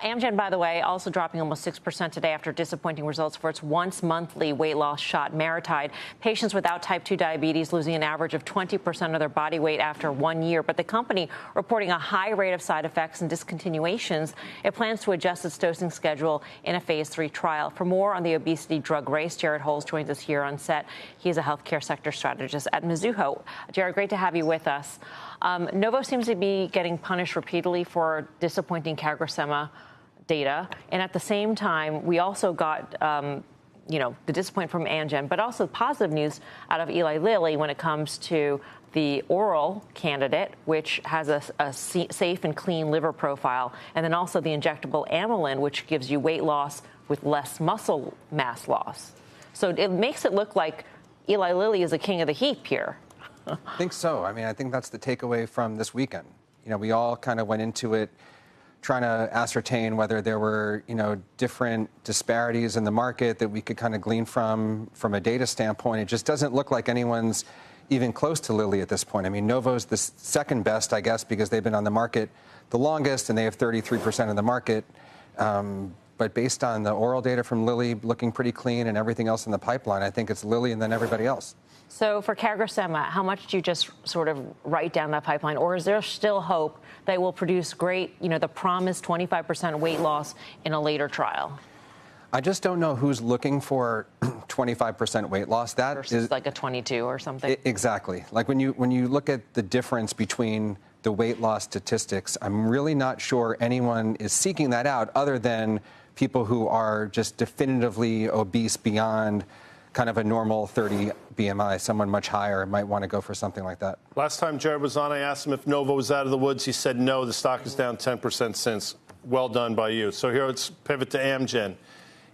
Amgen, by the way, also dropping almost 6% today after disappointing results for its once-monthly weight loss shot, Maritide. Patients without type 2 diabetes losing an average of 20% of their body weight after 1 year. But the company reporting a high rate of side effects and discontinuations. It plans to adjust its dosing schedule in a phase 3 trial. For more on the obesity drug race, Holxz joins us here on set. He is a healthcare sector strategist at Mizuho. Jared, great to have you with us. Novo seems to be getting punished repeatedly for disappointing CagriSema data. And at the same time, we also got, the disappointment from Amgen, but also positive news out of Eli Lilly when it comes to the oral candidate, which has a safe and clean liver profile, and then also the injectable amylin, which gives you weight loss with less muscle mass loss. So it makes it look like Eli Lilly is a king of the heap here. I think so. I mean, I think that's the takeaway from this weekend. We all kind of went into it trying to ascertain whether there were, different disparities in the market that we could kind of glean from a data standpoint. It just doesn't look like anyone's even close to Lilly at this point. I mean, Novo's the second best, I guess, because they've been on the market the longest and they have 33% of the market. But based on the oral data from Lilly looking pretty clean and everything else in the pipeline, I think it's Lilly and then everybody else. So for CagriSema, how much do you just sort of write down that pipeline? Or is there still hope they will produce great, the promised 25% weight loss in a later trial? I just don't know who's looking for 25% weight loss. That versus like a 22 or something. Exactly. Like when you look at the difference between the weight loss statistics, I'm really not sure anyone is seeking that out other than people who are just definitively obese beyond kind of a normal 30 BMI. Someone much higher might want to go for something like that. Last time Jared was on, I asked him if Novo was out of the woods. He said no. The stock is down 10% since. Well done by you. So here, let's pivot to Amgen.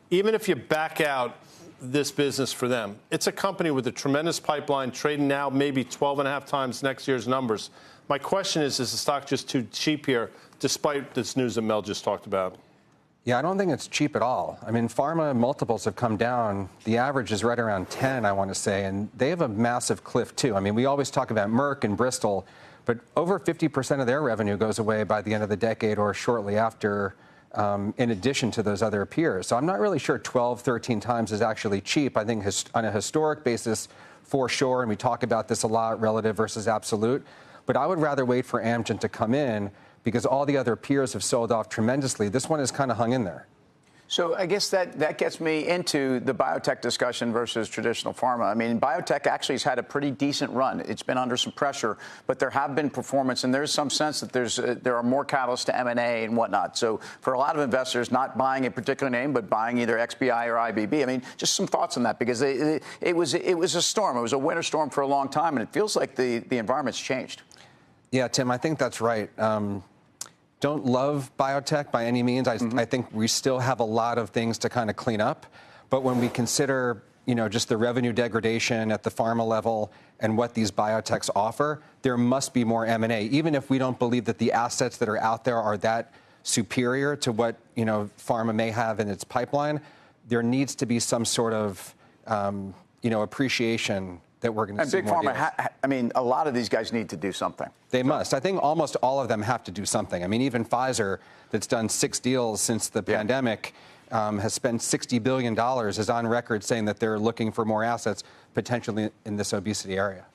Even if you back out this business for them, it's a company with a tremendous pipeline, trading now maybe 12.5 times next year's numbers. My question is the stock just too cheap here, despite this news that Mel just talked about? Yeah, I don't think it's cheap at all. I mean, pharma multiples have come down. The average is right around 10, I want to say, and they have a massive cliff, too. I mean, we always talk about Merck and Bristol, but over 50% of their revenue goes away by the end of the decade or shortly after, in addition to those other peers. So I'm not really sure 12, 13 times is actually cheap. I think on a historic basis, for sure, and we talk about this a lot, relative versus absolute. But I would rather wait for Amgen to come in because all the other peers have sold off tremendously. This one has kind of hung in there. So I guess that gets me into the biotech discussion versus traditional pharma. I mean, biotech actually has had a pretty decent run. It's been under some pressure, but there have been performance, and there's some sense that there are more catalysts to M&A and whatnot. So for a lot of investors, not buying a particular name, but buying either XBI or IBB. I mean, just some thoughts on that, because it was a storm. It was a winter storm for a long time, and it feels like the environment's changed. Yeah, Tim, I think that's right. Don't love biotech by any means. I think we still have a lot of things to kind of clean up. But when we consider, just the revenue degradation at the pharma level and what these biotechs offer, there must be more M&A. Even if we don't believe that the assets that are out there are that superior to what, pharma may have in its pipeline, there needs to be some sort of, appreciation that we're going to see. And big pharma, I mean, a lot of these guys need to do something. They must. I think almost all of them have to do something. I mean, even Pfizer, that's done 6 deals since the pandemic, has spent $60 billion, is on record saying that they're looking for more assets, potentially in this obesity area.